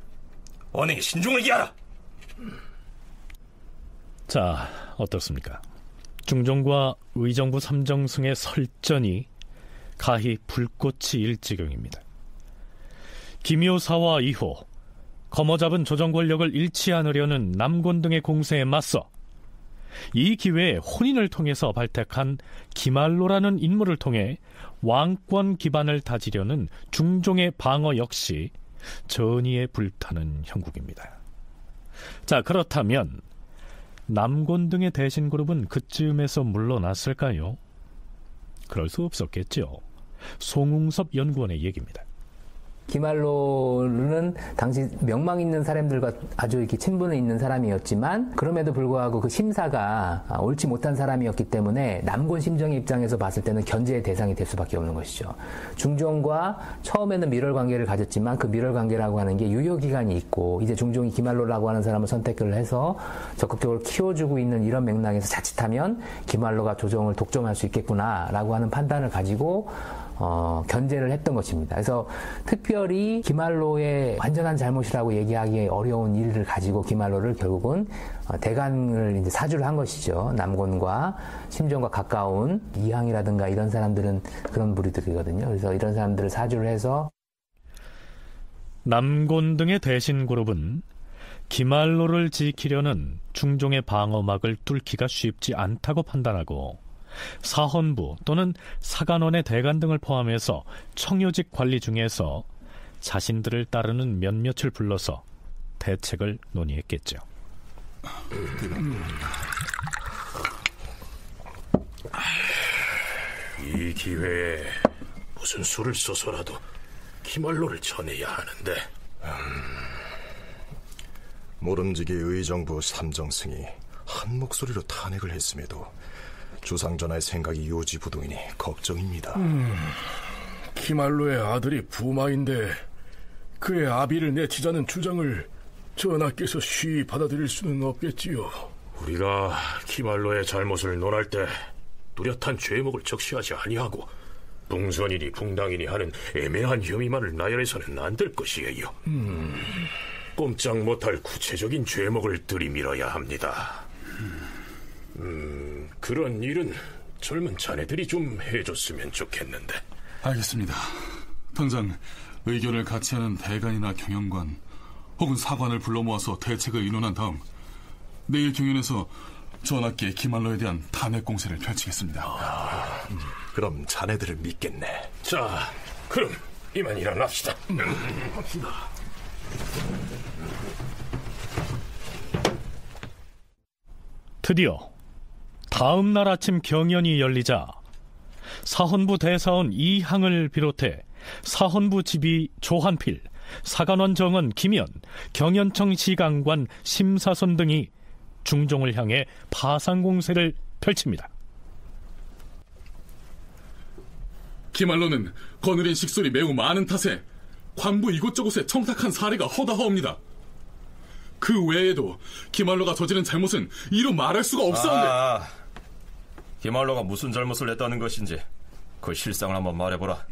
언행에 신중을 기하라. 자, 어떻습니까? 중종과 의정부 삼정승의 설전이 가히 불꽃이 일 지경입니다. 김효사와 이호, 거머잡은 조정 권력을 잃지 않으려는 남곤 등의 공세에 맞서 이 기회에 혼인을 통해서 발탁한 기말로라는 인물을 통해 왕권 기반을 다지려는 중종의 방어 역시 전의에 불타는 형국입니다. 자, 그렇다면 남곤 등의 대신 그룹은 그쯤에서 물러났을까요? 그럴 수 없었겠죠. 송웅섭 연구원의 얘기입니다. 기말로는 당시 명망 있는 사람들과 아주 이렇게 친분이 있는 사람이었지만 그럼에도 불구하고 그 심사가 옳지 못한 사람이었기 때문에 남곤 심정의 입장에서 봤을 때는 견제의 대상이 될 수밖에 없는 것이죠. 중종과 처음에는 밀월 관계를 가졌지만 그 밀월 관계라고 하는 게 유효 기간이 있고 이제 중종이 기말로라고 하는 사람을 선택을 해서 적극적으로 키워주고 있는 이런 맥락에서 자칫하면 기말로가 조정을 독점할 수 있겠구나라고 하는 판단을 가지고 견제를 했던 것입니다. 그래서 특별히 기말로의 완전한 잘못이라고 얘기하기 어려운 일을 가지고 기말로를 결국은 대간을 이제 사주를 한 것이죠. 남곤과 심정과 가까운 이항이라든가 이런 사람들은 그런 부류들이거든요. 그래서 이런 사람들을 사주를 해서 남곤 등의 대신 그룹은 기말로를 지키려는 중종의 방어막을 뚫기가 쉽지 않다고 판단하고 사헌부 또는 사간원의 대간 등을 포함해서 청요직 관리 중에서 자신들을 따르는 몇몇을 불러서 대책을 논의했겠죠. 이 기회에 무슨 수를 써서라도 기말로를 쳐내야 하는데 모름지기 의정부 삼정승이 한 목소리로 탄핵을 했음에도 주상전하의 생각이 요지부동이니 걱정입니다. 기말로의 아들이 부마인데 그의 아비를 내치자는 주장을 전하께서 쉬이 받아들일 수는 없겠지요. 우리가 기말로의 잘못을 논할 때 뚜렷한 죄목을 적시하지 아니하고 붕선이니 붕당이니 하는 애매한 혐의만을 나열해서는 안 될 것이에요. 꼼짝 못할 구체적인 죄목을 들이밀어야 합니다. 그런 일은 젊은 자네들이 좀 해줬으면 좋겠는데. 알겠습니다. 당장 의견을 같이 하는 대간이나 경영관 혹은 사관을 불러 모아서 대책을 의논한 다음 내일 경연에서 전하께 기말로에 대한 탄핵 공세를 펼치겠습니다. 그럼 자네들을 믿겠네. 자, 그럼 이만 일어납시다. 합시다. 드디어 다음 날 아침 경연이 열리자 사헌부 대사원 이항을 비롯해 사헌부 지비 조한필, 사간원 정원 김연, 경연청 시강관 심사선 등이 중종을 향해 파상공세를 펼칩니다. 기말로는 거느린 식솔이 매우 많은 탓에 관부 이곳저곳에 청탁한 사례가 허다하옵니다. 그 외에도 기말로가 저지른 잘못은 이루 말할 수가 없었는데. 기말로가 무슨 잘못을 했다는 것인지 그 실상을 한번 말해보라.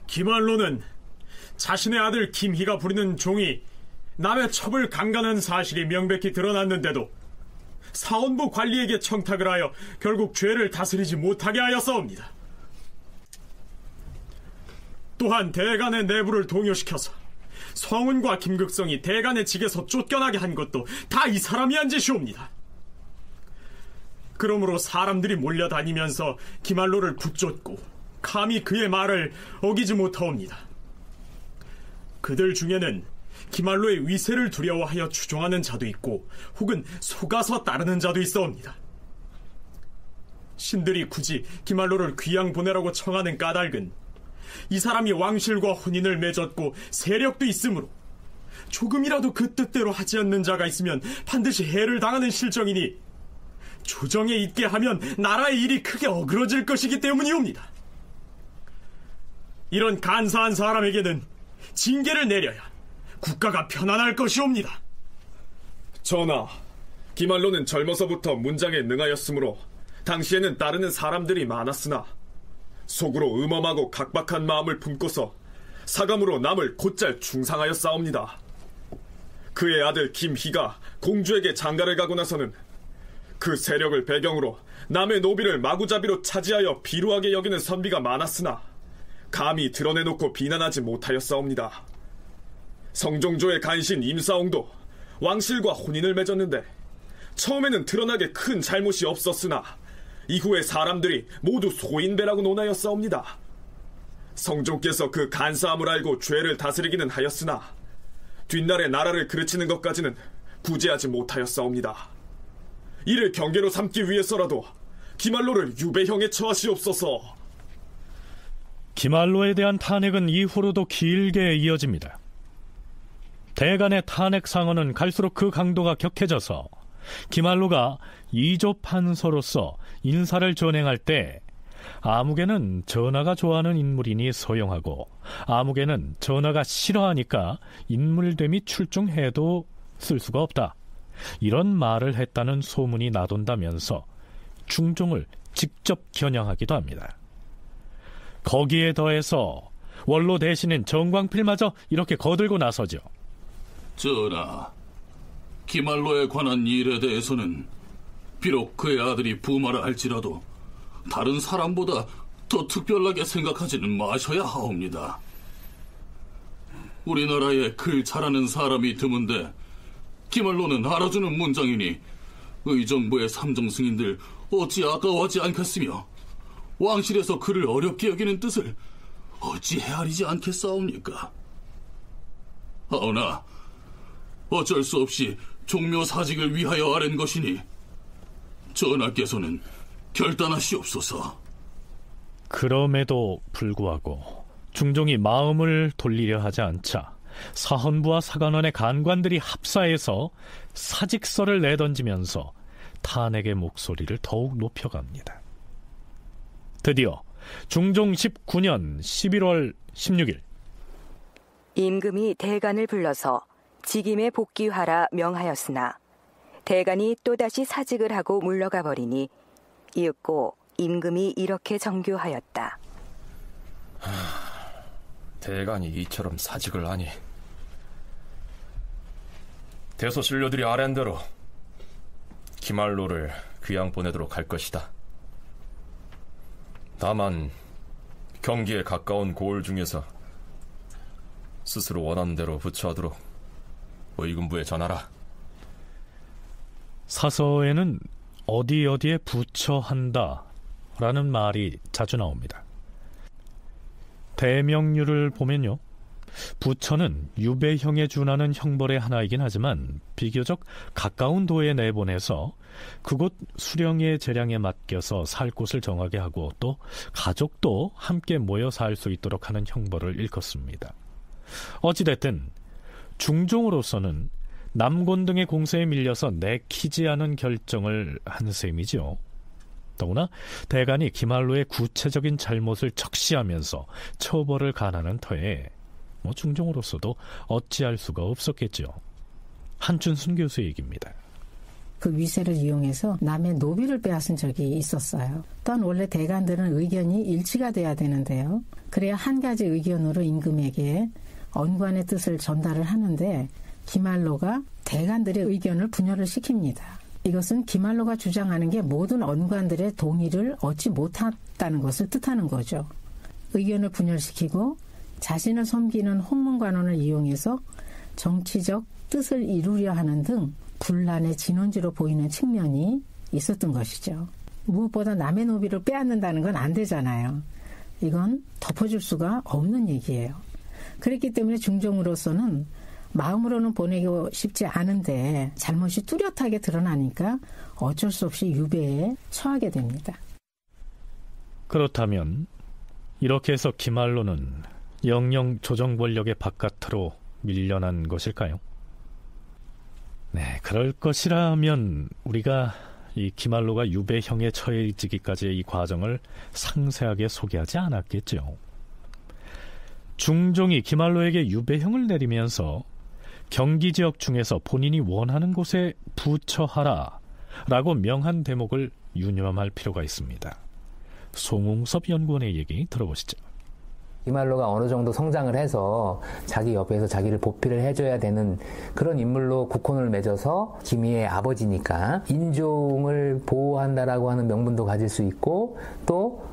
기말로는 자신의 아들 김희가 부리는 종이 남의 첩을 강간한 사실이 명백히 드러났는데도 사헌부 관리에게 청탁을 하여 결국 죄를 다스리지 못하게 하였사옵니다. 또한 대간의 내부를 동요시켜서 성운과 김극성이 대간의 직에서 쫓겨나게 한 것도 다 이 사람이 한 짓이옵니다. 그러므로 사람들이 몰려다니면서 기말로를 붙쫓고 감히 그의 말을 어기지 못하옵니다. 그들 중에는 기말로의 위세를 두려워하여 추종하는 자도 있고 혹은 속아서 따르는 자도 있어옵니다. 신들이 굳이 기말로를 귀양 보내라고 청하는 까닭은 이 사람이 왕실과 혼인을 맺었고 세력도 있으므로 조금이라도 그 뜻대로 하지 않는 자가 있으면 반드시 해를 당하는 실정이니 조정에 있게 하면 나라의 일이 크게 어그러질 것이기 때문이옵니다. 이런 간사한 사람에게는 징계를 내려야 국가가 편안할 것이옵니다. 전하, 기말로는 젊어서부터 문장에 능하였으므로 당시에는 따르는 사람들이 많았으나 속으로 음험하고 각박한 마음을 품고서 사감으로 남을 곧잘 중상하여 싸웁니다. 그의 아들 김희가 공주에게 장가를 가고 나서는 그 세력을 배경으로 남의 노비를 마구잡이로 차지하여 비루하게 여기는 선비가 많았으나 감히 드러내놓고 비난하지 못하였사옵니다. 성종조의 간신 임사옹도 왕실과 혼인을 맺었는데 처음에는 드러나게 큰 잘못이 없었으나 이후에 사람들이 모두 소인배라고 논하였사옵니다. 성종께서 그 간사함을 알고 죄를 다스리기는 하였으나 뒷날에 나라를 그르치는 것까지는 구제하지 못하였사옵니다. 이를 경계로 삼기 위해서라도 기말로를 유배형에 처하시옵소서. 기말로에 대한 탄핵은 이후로도 길게 이어집니다. 대간의 탄핵 상언은 갈수록 그 강도가 격해져서 기말로가 이조 판서로서 인사를 전행할 때 아무개는 전하가 좋아하는 인물이니 서용하고 아무개는 전하가 싫어하니까 인물됨이 출중해도 쓸 수가 없다, 이런 말을 했다는 소문이 나돈다면서 중종을 직접 겨냥하기도 합니다. 거기에 더해서 원로 대신인 정광필마저 이렇게 거들고 나서죠. 전하, 기말로에 관한 일에 대해서는 비록 그의 아들이 부마라 할지라도 다른 사람보다 더 특별하게 생각하지는 마셔야 하옵니다. 우리나라에 글 잘하는 사람이 드문데 기말로는 알아주는 문장이니 의정부의 삼정승인들 어찌 아까워하지 않겠으며 왕실에서 그를 어렵게 여기는 뜻을 어찌 헤아리지 않겠사옵니까? 하오나 어쩔 수 없이 종묘사직을 위하여 아랜 것이니 전하께서는 결단하시옵소서. 그럼에도 불구하고 중종이 마음을 돌리려 하지 않자 사헌부와 사관원의 간관들이 합사해서 사직서를 내던지면서 탄핵의 목소리를 더욱 높여갑니다. 드디어 중종 19년 11월 16일 임금이 대간을 불러서 직임에 복귀하라 명하였으나 대간이 또다시 사직을 하고 물러가 버리니 이윽고 임금이 이렇게 정교하였다. 대간이 이처럼 사직을 하니 대소신료들이 아랜 대로 기말로를 귀양 보내도록 할 것이다. 다만 경기에 가까운 고을 중에서 스스로 원하는 대로 부처하도록 의금부에 전하라. 사서에는 어디에 부처한다 라는 말이 자주 나옵니다. 대명률을 보면요, 부처는 유배형에 준하는 형벌의 하나이긴 하지만 비교적 가까운 도에 내보내서 그곳 수령의 재량에 맡겨서 살 곳을 정하게 하고 또 가족도 함께 모여 살 수 있도록 하는 형벌을 일컫습니다. 어찌됐든 중종으로서는 남곤 등의 공세에 밀려서 내키지 않은 결정을 한 셈이죠. 더구나 대간이 기말로의 구체적인 잘못을 적시하면서 처벌을 가하는 터에 중종으로서도 어찌할 수가 없었겠죠. 한춘순 교수 얘기입니다. 그 위세를 이용해서 남의 노비를 빼앗은 적이 있었어요. 또한 원래 대간들은 의견이 일치가 돼야 되는데요. 그래야 한 가지 의견으로 임금에게 언관의 뜻을 전달을 하는데 기말로가 대간들의 의견을 분열을 시킵니다. 이것은 기말로가 주장하는 게 모든 언관들의 동의를 얻지 못했다는 것을 뜻하는 거죠. 의견을 분열시키고 자신을 섬기는 홍문관원을 이용해서 정치적 뜻을 이루려 하는 등 분란의 진원지로 보이는 측면이 있었던 것이죠. 무엇보다 남의 노비를 빼앗는다는 건 안 되잖아요. 이건 덮어줄 수가 없는 얘기예요. 그렇기 때문에 중종으로서는 마음으로는 보내고 싶지 않은데 잘못이 뚜렷하게 드러나니까 어쩔 수 없이 유배에 처하게 됩니다. 그렇다면 이렇게 해서 기말로는 영영 조정 권력의 바깥으로 밀려난 것일까요? 네, 그럴 것이라면 우리가 이 기말로가 유배형에 처해지기까지의 이 과정을 상세하게 소개하지 않았겠죠. 중종이 기말로에게 유배형을 내리면서 경기 지역 중에서 본인이 원하는 곳에 부처하라 라고 명한 대목을 유념할 필요가 있습니다. 송웅섭 연구원의 얘기 들어보시죠. 기말로가 어느 정도 성장을 해서 자기 옆에서 자기를 보필을 해줘야 되는 그런 인물로 국혼을 맺어서 기미의 아버지니까 인종을 보호한다라고 하는 명분도 가질 수 있고, 또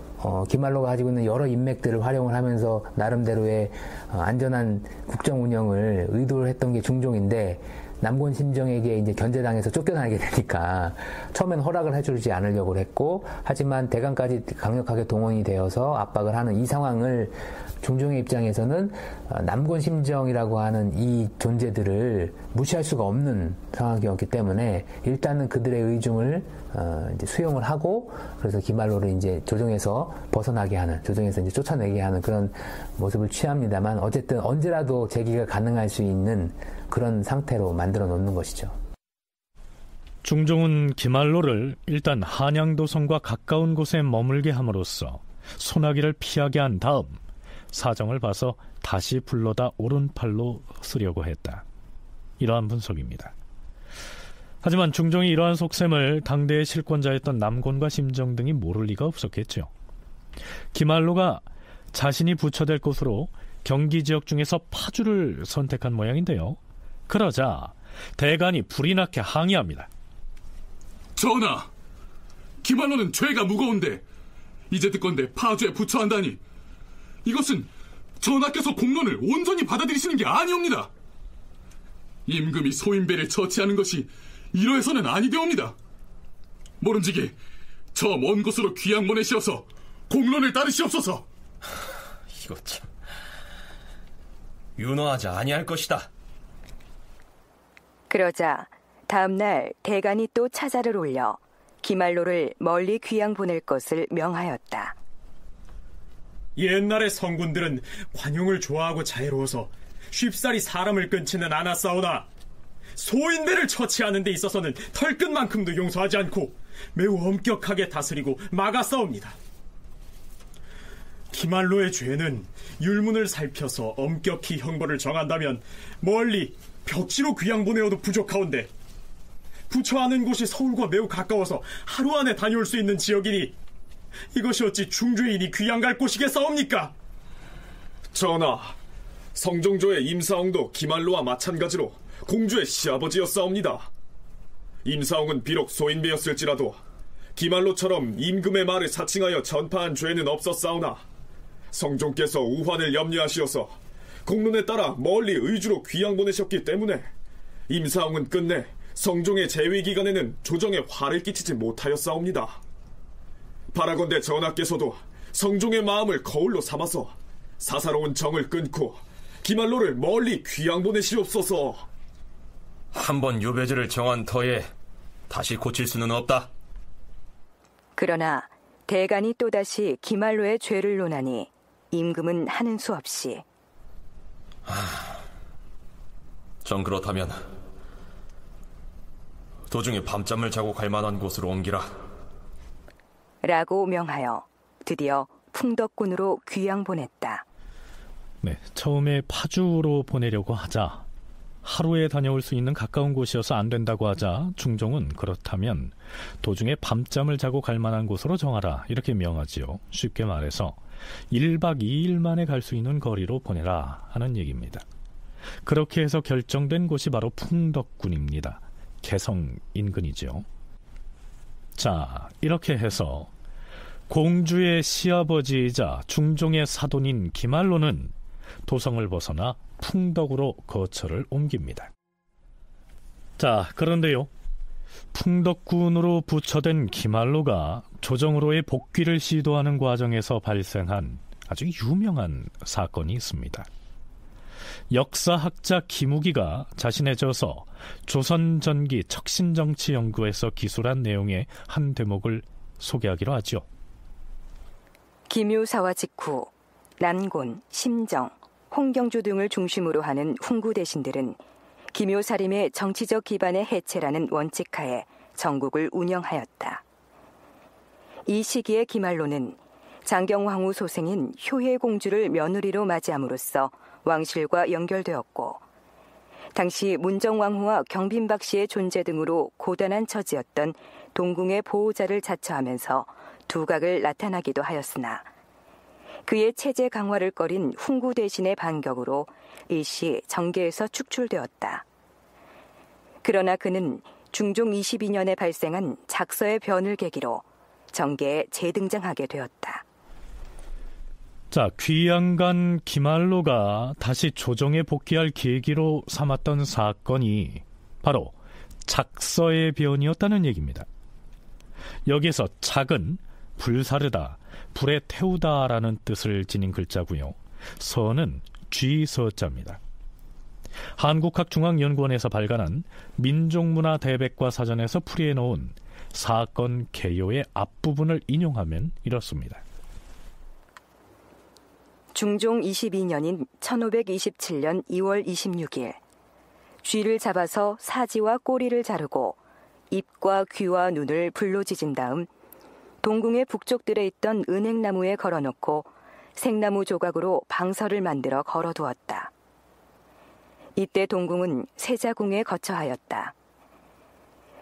기말로가 가지고 있는 여러 인맥들을 활용을 하면서 나름대로의 안전한 국정 운영을 의도를 했던 게 중종인데, 남곤 심정에게 이제 견제당해서 쫓겨나게 되니까 처음엔 허락을 해주지 않으려고 했고, 하지만 대간까지 강력하게 동원이 되어서 압박을 하는 이 상황을 중종의 입장에서는 남곤 심정이라고 하는 이 존재들을 무시할 수가 없는 상황이었기 때문에 일단은 그들의 의중을 이제 수용을 하고, 그래서 기말로를 이제 조정에서 벗어나게 하는, 조정에서 이제 쫓아내게 하는 그런 모습을 취합니다만, 어쨌든 언제라도 재기가 가능할 수 있는 그런 상태로 만들어 놓는 것이죠. 중종은 기말로를 일단 한양도성과 가까운 곳에 머물게 함으로써 소나기를 피하게 한 다음 사정을 봐서 다시 불러다 오른팔로 쓰려고 했다. 이러한 분석입니다. 하지만 중종이 이러한 속셈을 당대의 실권자였던 남곤과 심정 등이 모를 리가 없었겠죠. 기말로가 자신이 부처될 곳으로 경기 지역 중에서 파주를 선택한 모양인데요. 그러자 대간이 불이 나게 항의합니다. 전하, 기말로는 죄가 무거운데 이제 듣건대 파주에 부처한다니, 이것은 전하께서 공론을 온전히 받아들이시는 게 아니옵니다. 임금이 소인배를 처치하는 것이 이러해서는 아니되옵니다. 모름지기 저 먼 곳으로 귀양 보내시어서 공론을 따르시옵소서. 이거 참 윤호하지 아니할 것이다. 그러자 다음날 대간이 또 차자를 올려 기말로를 멀리 귀양 보낼 것을 명하였다. 옛날의 성군들은 관용을 좋아하고 자애로워서 쉽사리 사람을 끊지는 않았사오나, 소인배를 처치하는 데 있어서는 털끝만큼도 용서하지 않고 매우 엄격하게 다스리고 막아싸웁니다. 기말로의 죄는 율문을 살펴서 엄격히 형벌을 정한다면 멀리 벽지로 귀양 보내어도 부족하온데, 부처하는 곳이 서울과 매우 가까워서 하루 안에 다녀올 수 있는 지역이니 이것이 어찌 중죄인이 귀양 갈 곳이겠사옵니까? 전하, 성종조의 임사홍도 기말로와 마찬가지로 공주의 시아버지였사옵니다. 임사홍은 비록 소인배였을지라도 기말로처럼 임금의 말을 사칭하여 전파한 죄는 없었사오나, 성종께서 우환을 염려하시어서 공론에 따라 멀리 의주로 귀양 보내셨기 때문에 임사홍은 끝내 성종의 재위 기간에는 조정에 화를 끼치지 못하였사옵니다. 바라건대 전하께서도 성종의 마음을 거울로 삼아서 사사로운 정을 끊고 기말로를 멀리 귀양 보내시옵소서. 한번 유배지를 정한 터에 다시 고칠 수는 없다. 그러나 대간이 또다시 기말로의 죄를 논하니 임금은 하는 수 없이 정 그렇다면 도중에 밤잠을 자고 갈 만한 곳으로 옮기라 라고 명하여 드디어 풍덕군으로 귀양 보냈다. 네, 처음에 파주로 보내려고 하자 하루에 다녀올 수 있는 가까운 곳이어서 안 된다고 하자 중종은 그렇다면 도중에 밤잠을 자고 갈 만한 곳으로 정하라, 이렇게 명하지요. 쉽게 말해서 1박 2일 만에 갈 수 있는 거리로 보내라 하는 얘기입니다. 그렇게 해서 결정된 곳이 바로 풍덕군입니다. 개성 인근이죠. 자, 이렇게 해서 공주의 시아버지이자 중종의 사돈인 기말로는 도성을 벗어나 풍덕으로 거처를 옮깁니다. 자, 그런데요, 풍덕군으로 부처된 기말로가 조정으로의 복귀를 시도하는 과정에서 발생한 아주 유명한 사건이 있습니다. 역사학자 김우기가 자신의 저서 조선전기 척신정치연구에서 기술한 내용의 한 대목을 소개하기로 하죠. 김유사와 직후 남곤, 심정, 홍경주 등을 중심으로 하는 훈구 대신들은 기묘사림의 정치적 기반의 해체라는 원칙하에 전국을 운영하였다. 이 시기에 기말로는 장경황후 소생인 효혜공주를 며느리로 맞이함으로써 왕실과 연결되었고, 당시 문정왕후와 경빈박씨의 존재 등으로 고단한 처지였던 동궁의 보호자를 자처하면서 두각을 나타나기도 하였으나 그의 체제 강화를 꺼린 훈구 대신의 반격으로 일시 정계에서 축출되었다. 그러나 그는 중종 22년에 발생한 작서의 변을 계기로 정계에 재등장하게 되었다. 자, 귀양간 기말로가 다시 조정에 복귀할 계기로 삼았던 사건이 바로 작서의 변이었다는 얘기입니다. 여기서 작은 불사르다, 불에 태우다라는 뜻을 지닌 글자고요. 서는 쥐서자입니다. 한국학중앙연구원에서 발간한 민족문화 대백과 사전에서 풀이해 놓은 사건 개요의 앞부분을 인용하면 이렇습니다. 중종 22년인 1527년 2월 26일 쥐를 잡아서 사지와 꼬리를 자르고 입과 귀와 눈을 불로 지진 다음 동궁의 북쪽들에 있던 은행나무에 걸어놓고 생나무 조각으로 방설을 만들어 걸어두었다. 이때 동궁은 세자궁에 거처하였다.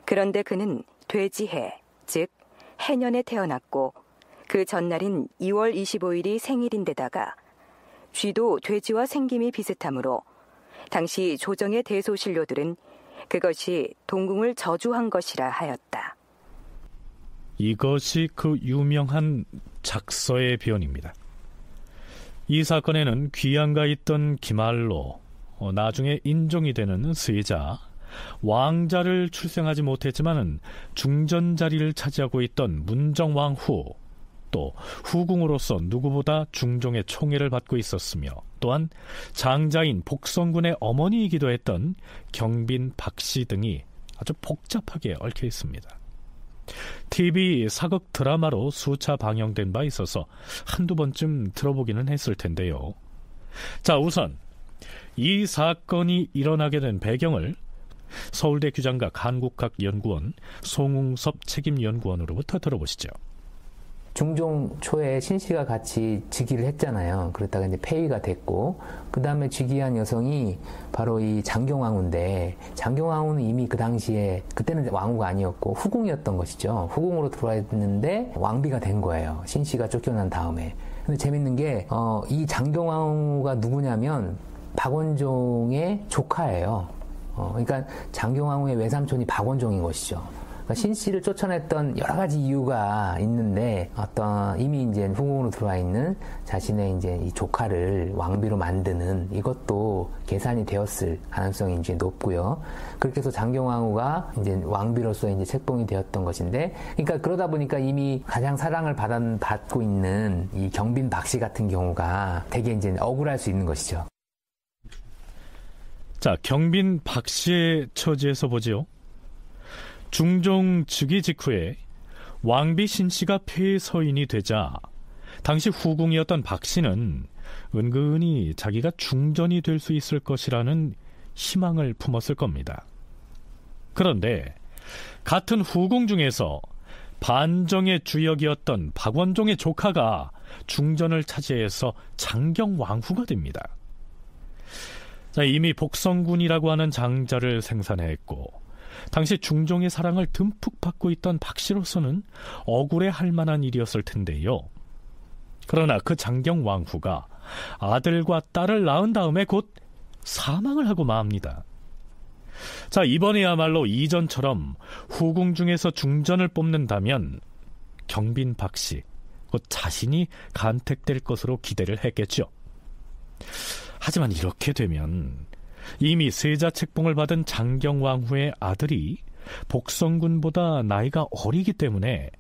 그런데 그는 돼지해, 즉 해년에 태어났고 그 전날인 2월 25일이 생일인데다가 쥐도 돼지와 생김이 비슷하므로 당시 조정의 대소신료들은 그것이 동궁을 저주한 것이라 하였다. 이것이 그 유명한 작서의 변입니다. 이 사건에는 귀양가 있던 기말로, 나중에 인종이 되는 세자, 왕자를 출생하지 못했지만은 중전 자리를 차지하고 있던 문정왕후, 또 후궁으로서 누구보다 중종의 총애를 받고 있었으며 또한 장자인 복성군의 어머니이기도 했던 경빈 박씨 등이 아주 복잡하게 얽혀 있습니다. TV 사극 드라마로 수차 방영된 바 있어서 한두 번쯤 들어보기는 했을 텐데요. 자, 우선 이 사건이 일어나게 된 배경을 서울대 규장각 한국학연구원 송웅섭 책임연구원으로부터 들어보시죠. 중종 초에 신씨가 같이 즉위를 했잖아요. 그러다가 이제 폐위가 됐고, 그 다음에 즉위한 여성이 바로 이 장경왕후인데, 장경왕후는 이미 그 당시에, 그때는 왕후가 아니었고 후궁이었던 것이죠. 후궁으로 들어와 있는데 왕비가 된 거예요. 신씨가 쫓겨난 다음에. 근데 재밌는 게, 이 장경왕후가 누구냐면 박원종의 조카예요. 그러니까 장경왕후의 외삼촌이 박원종인 것이죠. 신씨를 쫓아냈던 여러 가지 이유가 있는데 이미 이제 후궁으로 들어와 있는 자신의 이제 이 조카를 왕비로 만드는 이것도 계산이 되었을 가능성이 이제 높고요. 그렇게 해서 장경왕후가 이제 왕비로서 이제 책봉이 되었던 것인데, 그러니까 그러다 보니까 이미 가장 사랑을 받고 있는 이 경빈 박씨 같은 경우가 되게 이제 억울할 수 있는 것이죠. 자, 경빈 박씨의 처지에서 보지요. 중종 즉위 직후에 왕비 신씨가 폐서인이 되자 당시 후궁이었던 박씨는 은근히 자기가 중전이 될 수 있을 것이라는 희망을 품었을 겁니다. 그런데 같은 후궁 중에서 반정의 주역이었던 박원종의 조카가 중전을 차지해서 장경왕후가 됩니다. 자, 이미 복성군이라고 하는 장자를 생산했고 당시 중종의 사랑을 듬뿍 받고 있던 박씨로서는 억울해할 만한 일이었을 텐데요. 그러나 그 장경왕후가 아들과 딸을 낳은 다음에 곧 사망을 하고 맙니다. 자, 이번에야말로 이전처럼 후궁 중에서 중전을 뽑는다면 경빈 박씨, 곧 자신이 간택될 것으로 기대를 했겠죠. 하지만 이렇게 되면 이미 세자 책봉을 받은 장경왕후의 아들이 복성군보다 나이가 어리기 때문에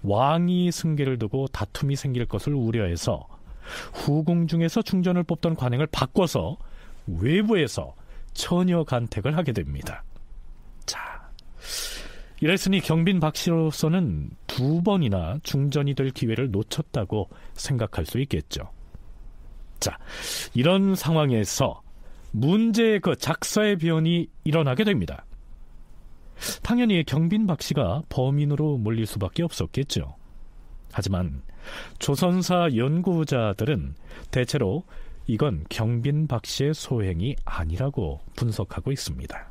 왕위 승계를 두고 다툼이 생길 것을 우려해서 후궁 중에서 중전을 뽑던 관행을 바꿔서 외부에서 처녀 간택을 하게 됩니다. 자, 이랬으니 경빈 박씨로서는 2번이나 중전이 될 기회를 놓쳤다고 생각할 수 있겠죠. 자, 이런 상황에서 문제의 그 작사의 변이 일어나게 됩니다. 당연히 경빈 박씨가 범인으로 몰릴 수밖에 없었겠죠. 하지만 조선사 연구자들은 대체로 이건 경빈 박 씨의 소행이 아니라고 분석하고 있습니다.